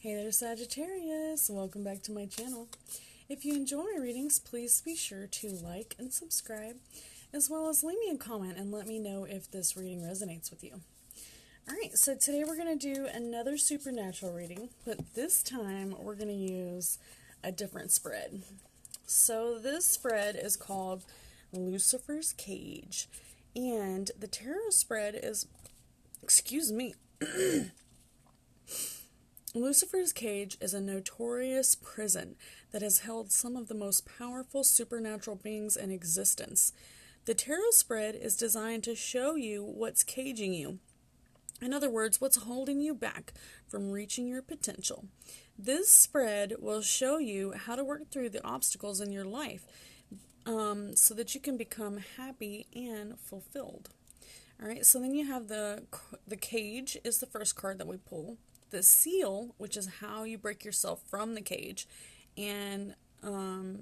Hey there, Sagittarius! Welcome back to my channel. If you enjoy my readings, please be sure to like and subscribe, as well as leave me a comment and let me know if this reading resonates with you. Alright, so today we're going to do another supernatural reading, but this time we're going to use a different spread. So this spread is called Lucifer's Cage, and the tarot spread is, Lucifer's Cage is a notorious prison that has held some of the most powerful supernatural beings in existence. The tarot spread is designed to show you what's caging you. In other words, what's holding you back from reaching your potential. This spread will show you how to work through the obstacles in your life so that you can become happy and fulfilled. Alright, so then you have the cage is the first card that we pull. The seal, which is how you break yourself from the cage, and, so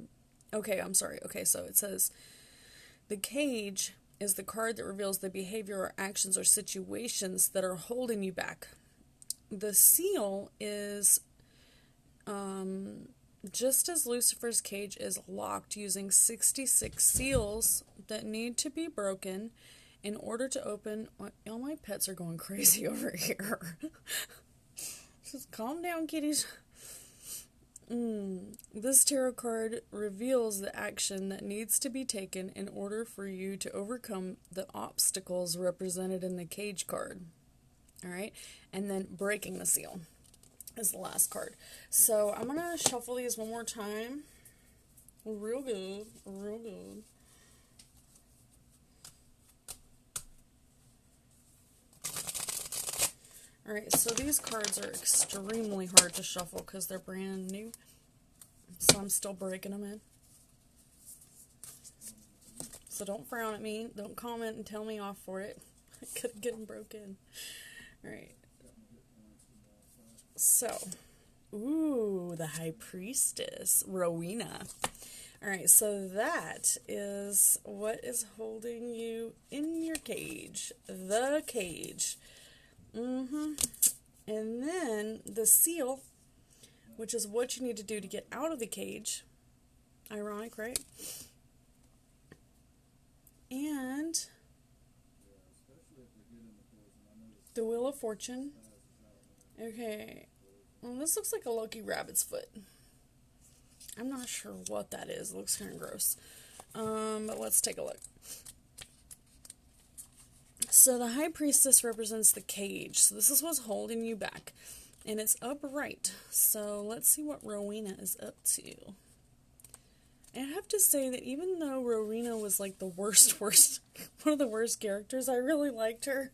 it says, the cage is the card that reveals the behavior or actions or situations that are holding you back. The seal is, just as Lucifer's Cage is locked using 66 seals that need to be broken in order to open. All my pets are going crazy over here. Just calm down, kitties. This tarot card reveals the action that needs to be taken in order for you to overcome the obstacles represented in the cage card. Alright? And then breaking the seal is the last card. So I'm going to shuffle these one more time. Real good. Real good. Alright, so these cards are extremely hard to shuffle because they're brand new. So I'm still breaking them in. So don't frown at me. Don't comment and tell me off for it. I could get them broken. Alright. So, the High Priestess, Rowena. Alright, so that is what is holding you in your cage. The cage. And then the seal, which is what you need to do to get out of the cage. Ironic, right? And the Wheel of Fortune. Okay. Well, this looks like a lucky rabbit's foot. I'm not sure what that is. It looks kind of gross. But let's take a look. So the High Priestess represents the cage. So this is what's holding you back. And it's upright. So let's see what Rowena is up to. And I have to say that even though Rowena was like the worst, one of the worst characters, I really liked her.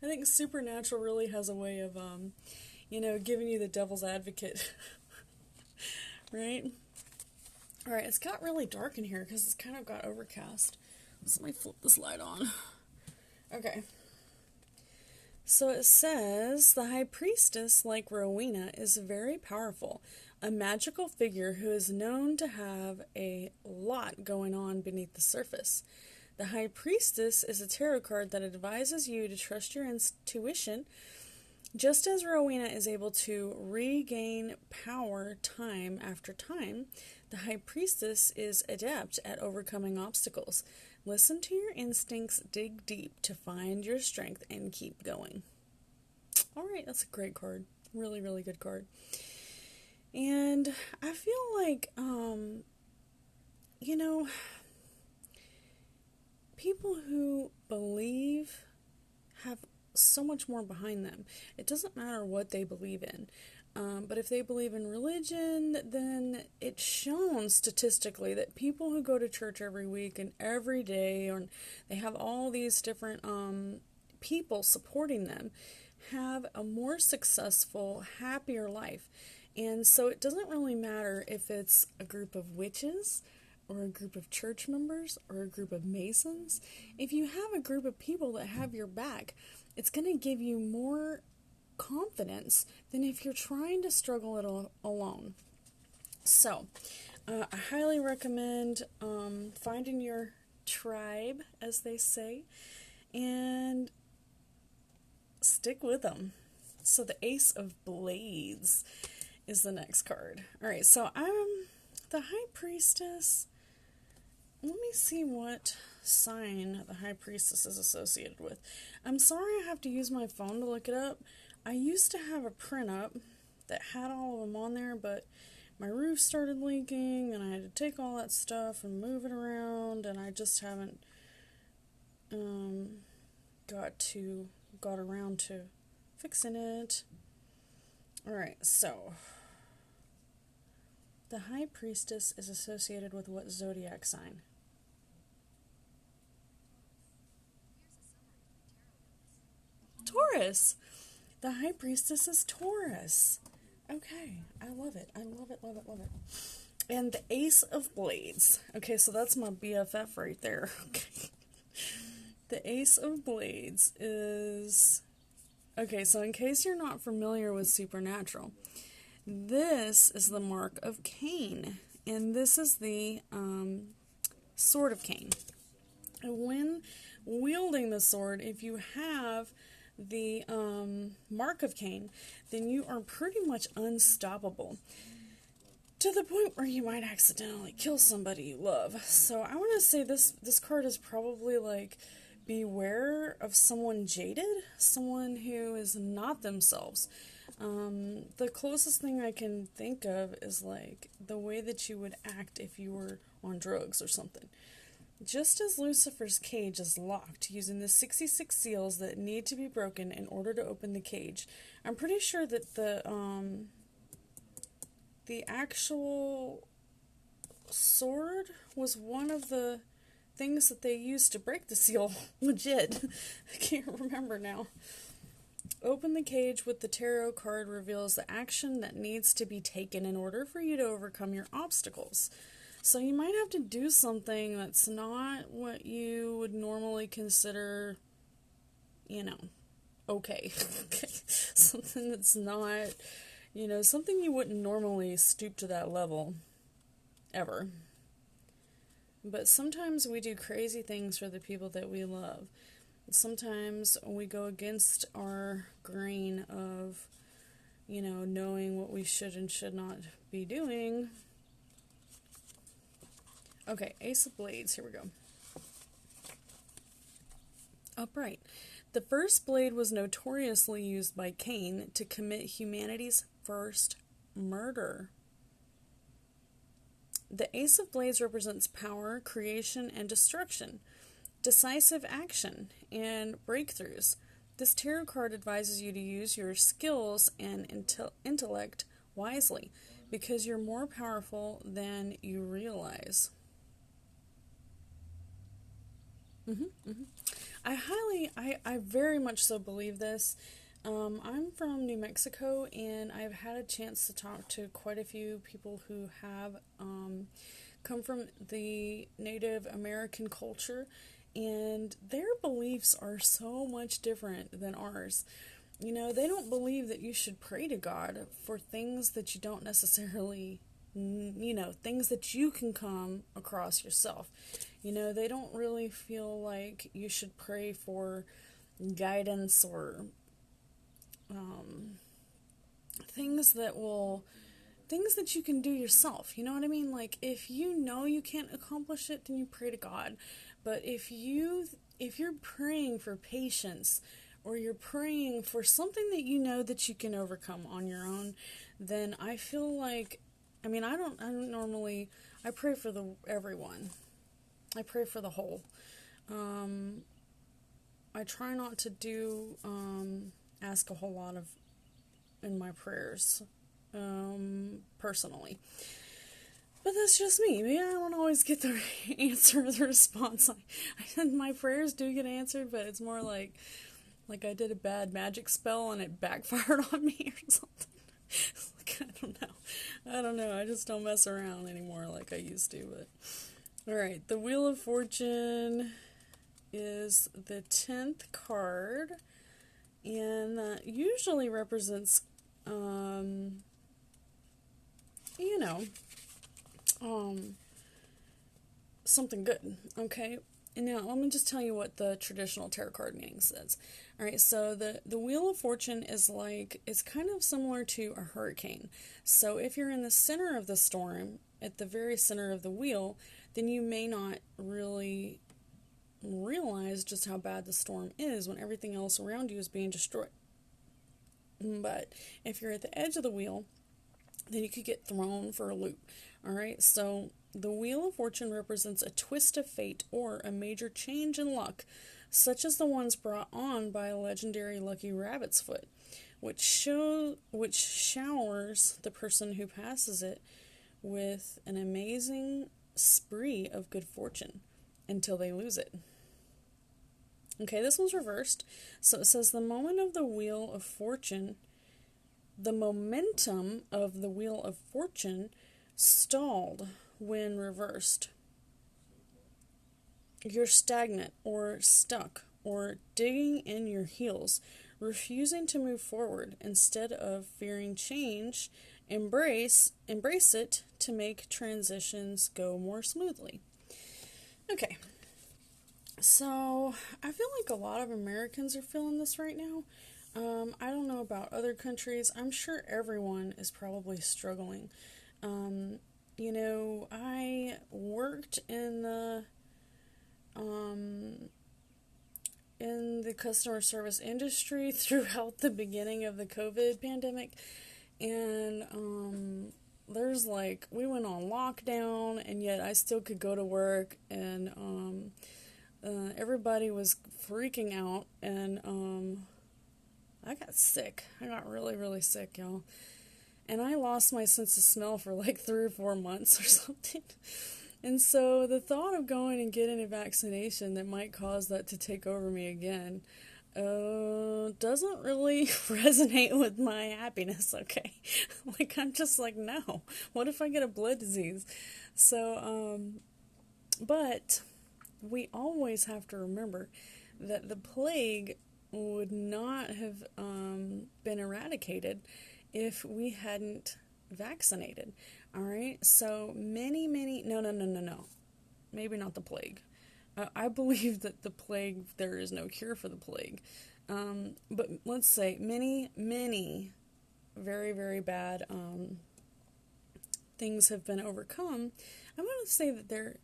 I think Supernatural really has a way of, giving you the devil's advocate. Right? Alright, it's got really dark in here because it's kind of got overcast. So let me flip this light on. Okay, so it says, the High Priestess, like Rowena, is very powerful, a magical figure who is known to have a lot going on beneath the surface. The High Priestess is a tarot card that advises you to trust your intuition, just as Rowena is able to regain power time after time. The High Priestess is adept at overcoming obstacles. Listen to your instincts, dig deep to find your strength, and keep going. Alright, that's a great card. Really, really good card. And I feel like, people who believe have so much more behind them. It doesn't matter what they believe in. But if they believe in religion, then it's shown statistically that people who go to church every week and every day, or they have all these different people supporting them, have a more successful, happier life. And so it doesn't really matter if it's a group of witches, or a group of church members, or a group of Masons. If you have a group of people that have your back, it's going to give you more confidence than if you're trying to struggle it alone. So, I highly recommend finding your tribe, as they say, and stick with them. So the Ace of Blades. is the next card. Alright, so I'm the High Priestess. Let me see what sign the High Priestess is associated with. I'm sorry I have to use my phone to look it up. I used to have a print up that had all of them on there, but my roof started leaking, and I had to take all that stuff and move it around, and I just haven't got around to fixing it. Alright, so the High Priestess is associated with what zodiac sign? Taurus. The High Priestess is Taurus. Okay, I love it. I love it, love it, love it. And the Ace of Blades. Okay, so that's my BFF right there. Okay. The Ace of Blades is... Okay, so in case you're not familiar with Supernatural, this is the mark of Cain. And this is the Sword of Cain. And when wielding the sword, if you have the mark of Cain, then you are pretty much unstoppable. To the point where you might accidentally kill somebody you love. So I want to say this card is probably like, beware of someone jaded, someone who is not themselves. The closest thing I can think of is like the way that you would act if you were on drugs or something. Just as Lucifer's cage is locked using the 66 seals that need to be broken in order to open the cage, I'm pretty sure that the actual sword was one of the things that they used to break the seal. Legit. I can't remember now. Open the cage with the tarot card reveals the action that needs to be taken in order for you to overcome your obstacles. So you might have to do something that's not what you would normally consider, okay. Something that's not, something you wouldn't normally stoop to that level, ever. But sometimes we do crazy things for the people that we love. Sometimes we go against our grain of, knowing what we should and should not be doing. Okay, Ace of Blades, here we go. Upright. The first blade was notoriously used by Cain to commit humanity's first murder. The Ace of Blades represents power, creation, and destruction, decisive action, and breakthroughs. This tarot card advises you to use your skills and intellect wisely, because you're more powerful than you realize. I very much so believe this. I'm from New Mexico, and I've had a chance to talk to quite a few people who have come from the Native American culture, and their beliefs are so much different than ours. They don't believe that you should pray to God for things that you don't necessarily, things that you can come across yourself. They don't really feel like you should pray for guidance or things that you can do yourself. You know what I mean? Like, if you know you can't accomplish it, then you pray to God. But if you're praying for patience, or you're praying for something that you know that you can overcome on your own, then I feel like, I don't normally, I pray for everyone. I pray for the whole. I try not to ask a whole lot in my prayers, personally. But that's just me. Maybe I don't always get the answer, the response. My prayers do get answered, but it's more like I did a bad magic spell and it backfired on me or something. I don't know. I just don't mess around anymore like I used to. But alright, the Wheel of Fortune is the 10th card, and that usually represents, something good, okay? now let me just tell you what the traditional tarot card meaning says. All right, so the Wheel of Fortune is like, it's kind of similar to a hurricane. So if you're in the center of the storm, at the very center of the wheel, then you may not really realize just how bad the storm is when everything else around you is being destroyed. But if you're at the edge of the wheel, then you could get thrown for a loop. All right, so the Wheel of Fortune represents a twist of fate or a major change in luck, such as the ones brought on by a legendary lucky rabbit's foot, which showers the person who passes it with an amazing spree of good fortune until they lose it. Okay, this one's reversed. So it says the moment of the Wheel of Fortune, the momentum of the Wheel of Fortune stalled when reversed. You're stagnant or stuck or digging in your heels, refusing to move forward. Instead of fearing change, embrace it to make transitions go more smoothly. Okay, so I feel like a lot of Americans are feeling this right now. I don't know about other countries. I'm sure everyone is probably struggling. I worked in the customer service industry throughout the beginning of the COVID pandemic, and there's we went on lockdown, and yet I still could go to work, and everybody was freaking out, and I got sick. I got really, really sick, y'all. And I lost my sense of smell for 3 or 4 months or something. And so the thought of going and getting a vaccination that might cause that to take over me again doesn't really resonate with my happiness, okay? I'm just no. What if I get a blood disease? So, but we always have to remember that the plague would not have been eradicated if we hadn't vaccinated. All right, so many, no. Maybe not the plague. I believe that the plague, there is no cure for the plague. But let's say many very, very bad things have been overcome. I'm going to say that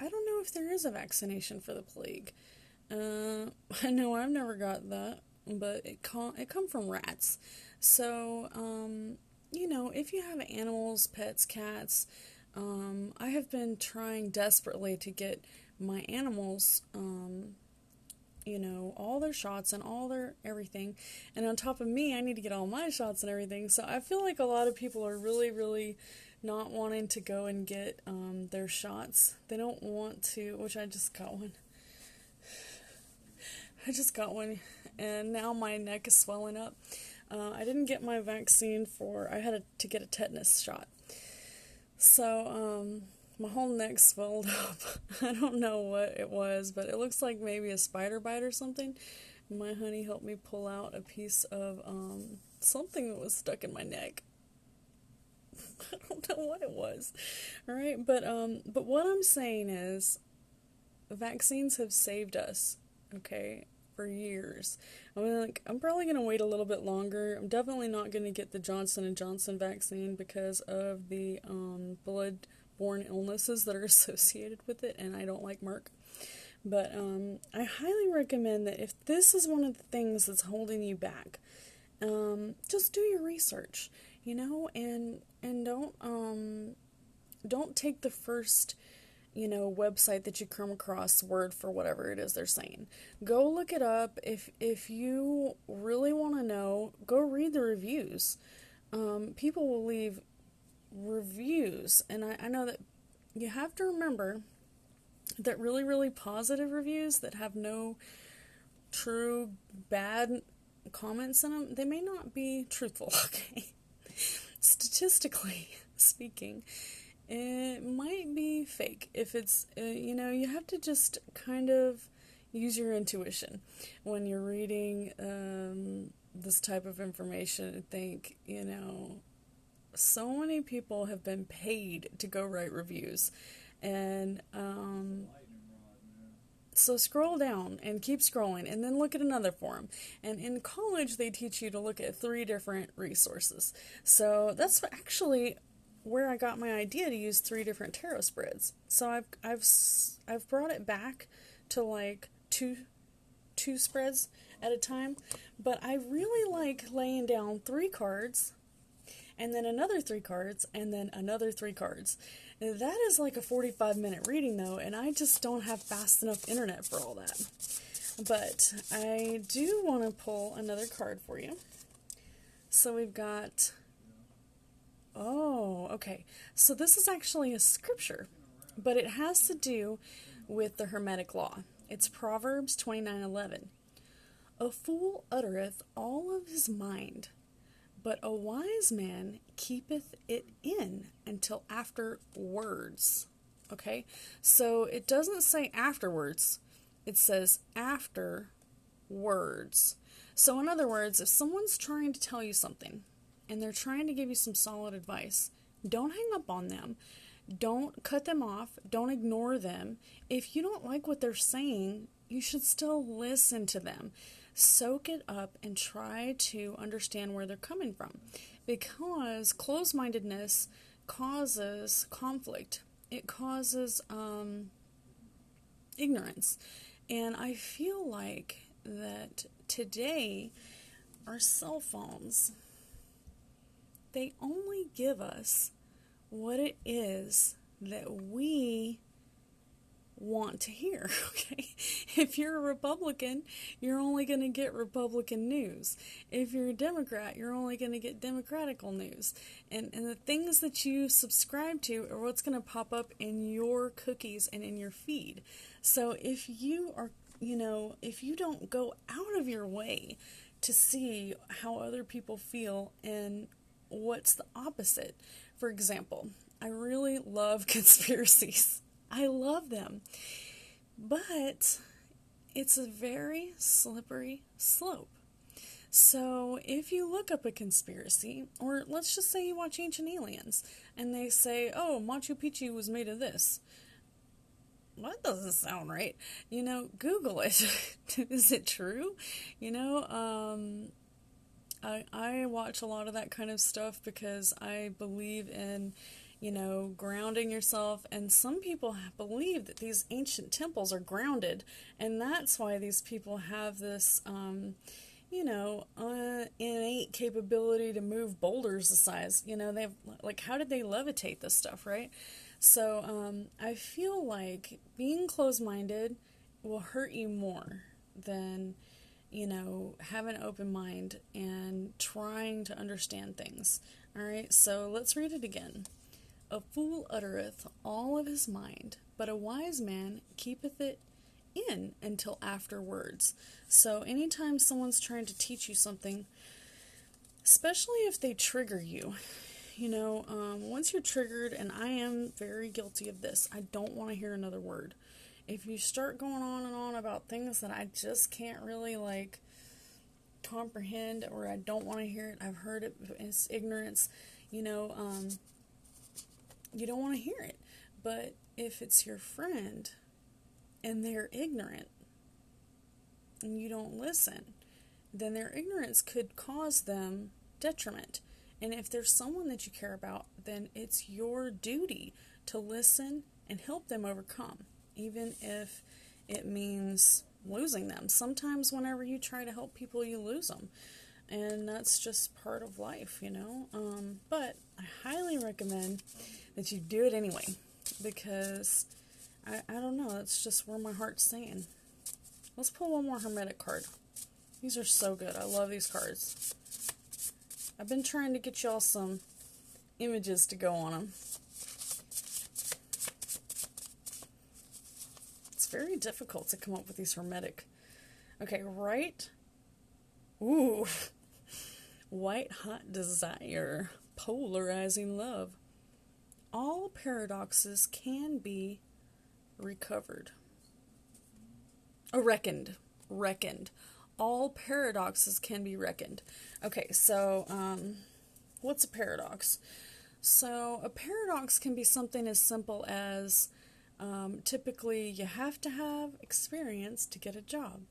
I don't know if there is a vaccination for the plague. I know I've never got that, but it come from rats. So, if you have animals, pets, cats, I have been trying desperately to get my animals, all their shots and all their everything. And on top of me, I need to get all my shots and everything. So I feel like a lot of people are really, really not wanting to go and get their shots. They don't want to, which I just got one. And now my neck is swelling up. I didn't get my vaccine I had to get a tetanus shot. So, my whole neck swelled up. I don't know what it was, but it looks like maybe a spider bite or something. My honey helped me pull out a piece of, something that was stuck in my neck. I don't know what it was. Alright, but what I'm saying is, vaccines have saved us, okay, for years. I'm probably going to wait a little bit longer. I'm definitely not going to get the Johnson & Johnson vaccine because of the blood-borne illnesses that are associated with it, and I don't like Merck. But I highly recommend that if this is one of the things that's holding you back, just do your research, and don't take the first website that you come across word for whatever it is they're saying. Go look it up. If you really want to know, go read the reviews. People will leave reviews, and I know that you have to remember that really, really positive reviews that have no true bad comments in them, they may not be truthful, okay? Statistically speaking, it might be fake. If it's, you have to just kind of use your intuition when you're reading this type of information. I think, so many people have been paid to go write reviews. And, So scroll down and keep scrolling and then look at another forum. And in college, they teach you to look at 3 different resources. So that's actually where I got my idea to use 3 different tarot spreads. So I've brought it back to like two spreads at a time, but I really like laying down 3 cards and then another 3 cards and then another 3 cards. That is like a 45-minute reading though, and I just don't have fast enough internet for all that. But I do want to pull another card for you. So we've got, oh, okay. So this is actually a scripture, but it has to do with the Hermetic law. It's Proverbs 29:11. A fool uttereth all of his mind, but a wise man keepeth it in until afterwards. Okay? So it doesn't say afterwards. It says afterwards. So in other words, if someone's trying to tell you something and they're trying to give you some solid advice, don't hang up on them. Don't cut them off. Don't ignore them. If you don't like what they're saying, you should still listen to them. Soak it up and try to understand where they're coming from. Because closed-mindedness causes conflict. It causes ignorance. And I feel like that today, our cell phones, they only give us what it is that we want to hear, okay? If you're a Republican, you're only going to get Republican news. If you're a Democrat, you're only going to get Democratical news. And the things that you subscribe to are what's going to pop up in your cookies and in your feed. So if you are, if you don't go out of your way to see how other people feel and what's the opposite. For example, I really love conspiracies. I love them. But it's a very slippery slope. So if you look up a conspiracy, or let's just say you watch Ancient Aliens, and they say, oh, Machu Picchu was made of this. Well, that doesn't sound right. Google it. Is it true? I watch a lot of that kind of stuff because I believe in, grounding yourself. And some people believe that these ancient temples are grounded. And that's why these people have this, innate capability to move boulders the size. They've, how did they levitate this stuff, right? So I feel like being closed-minded will hurt you more than have an open mind and trying to understand things. Alright, so let's read it again. A fool uttereth all of his mind, but a wise man keepeth it in until afterwards. So anytime someone's trying to teach you something, especially if they trigger you, once you're triggered, and I am very guilty of this, I don't want to hear another word. If you start going on and on about things that I just can't really, comprehend, or I don't want to hear it, I've heard it, it's ignorance, you don't want to hear it. But if it's your friend, and they're ignorant, and you don't listen, then their ignorance could cause them detriment. And if there's someone that you care about, then it's your duty to listen and help them overcome, even if it means losing them. Sometimes whenever you try to help people, you lose them. And that's just part of life, But I highly recommend that you do it anyway, because I don't know, that's just where my heart's saying. Let's pull one more Hermetic card. These are so good. I love these cards. I've been trying to get y'all some images to go on them. It's very difficult to come up with these Hermetic. Okay, right? Ooh. White hot desire. Polarizing love. All paradoxes can be recovered. Reckoned. All paradoxes can be reckoned. Okay, so, what's a paradox? So, a paradox can be something as simple as Typically, you have to have experience to get a job,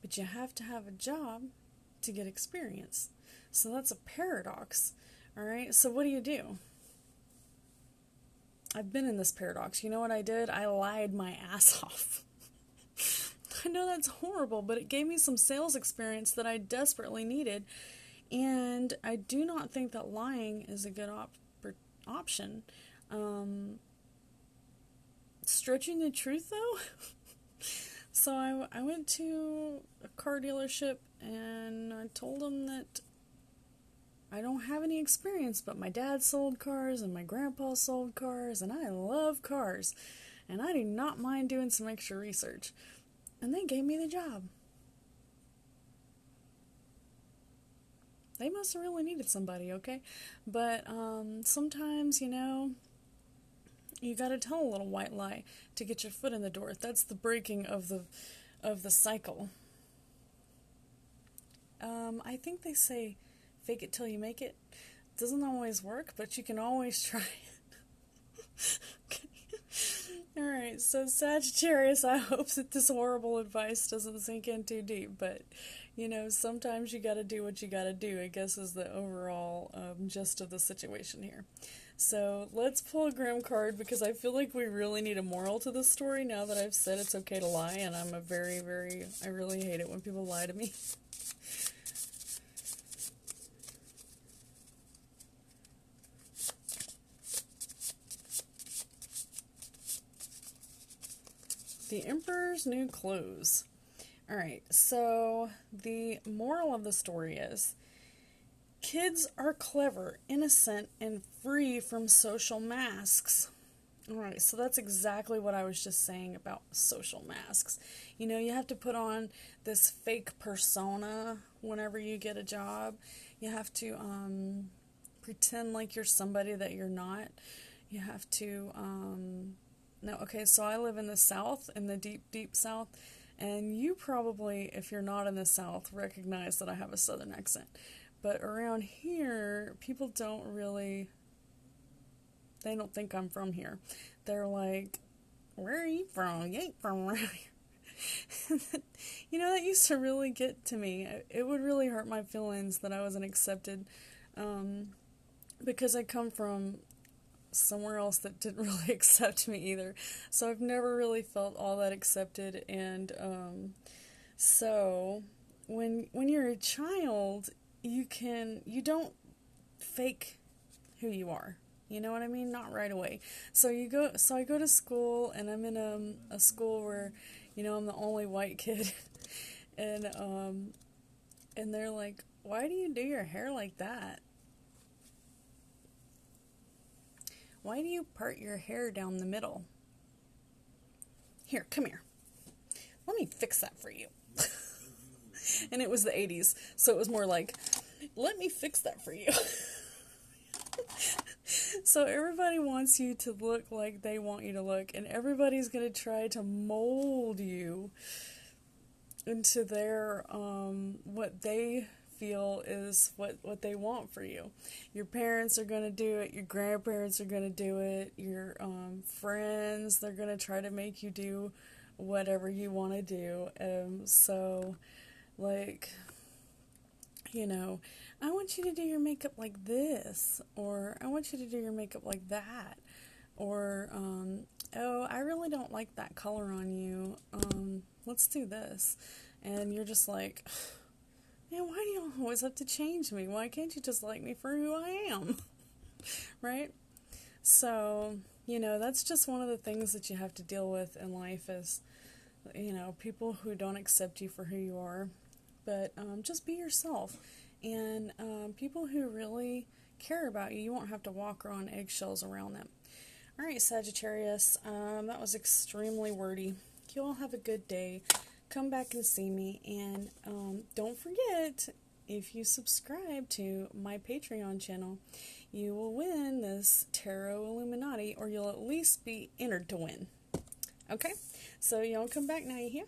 but you have to have a job to get experience. So that's a paradox, all right? So what do? I've been in this paradox. You know what I did? I lied my ass off. I know that's horrible, but it gave me some sales experience that I desperately needed, and I do not think that lying is a good option. Stretching the truth, though? So I went to a car dealership, and I told them that I don't have any experience, but my dad sold cars, and my grandpa sold cars, and I love cars, and I do not mind doing some extra research. And they gave me the job. They must have really needed somebody, okay? But sometimes, you gotta tell a little white lie to get your foot in the door. That's the breaking of the cycle. I think they say, fake it till you make it. Doesn't always work, but you can always try it. Okay. Alright, so Sagittarius, I hope that this horrible advice doesn't sink in too deep, but, sometimes you gotta do what you gotta do, I guess is the overall gist of the situation here. So, let's pull a Grim card, because I feel like we really need a moral to this story now that I've said it's okay to lie, and I'm I really hate it when people lie to me. The Emperor's New Clothes. Alright, so the moral of the story is, kids are clever, innocent, and free from social masks. Alright, so that's exactly what I was just saying about social masks. You have to put on this fake persona whenever you get a job. You have to pretend like you're somebody that you're not. You have to no, okay, so I live in the South, in the deep, deep South, and you probably, if you're not in the South, recognize that I have a Southern accent. But around here, people they don't think I'm from here. They're like, where are you from? You ain't from around here. That used to really get to me. It would really hurt my feelings that I wasn't accepted, because I come from somewhere else that didn't really accept me either. So I've never really felt all that accepted, and so when you're a child, you don't fake who you are. You know what I mean? Not right away. So I go to school, and I'm in a school where, I'm the only white kid, and they're like, "Why do you do your hair like that? Why do you part your hair down the middle? Here, come here. Let me fix that for you." And it was the 80s, so it was more like, let me fix that for you. So everybody wants you to look like they want you to look, and everybody's going to try to mold you into their, what they feel is what they want for you. Your parents are going to do it, your grandparents are going to do it, your friends, they're going to try to make you do whatever you want to do. So, like, I want you to do your makeup like this, or I want you to do your makeup like that, or, oh, I really don't like that color on you, let's do this. And you're just like, man, why do you always have to change me? Why can't you just like me for who I am? Right? So, that's just one of the things that you have to deal with in life is, people who don't accept you for who you are. But just be yourself. And people who really care about you, you won't have to walk on eggshells around them. All right, Sagittarius, that was extremely wordy. You all have a good day. Come back and see me, and don't forget, if you subscribe to my Patreon channel, you will win this Tarot Illuminati, or you'll at least be entered to win. Okay? So y'all come back now, you hear?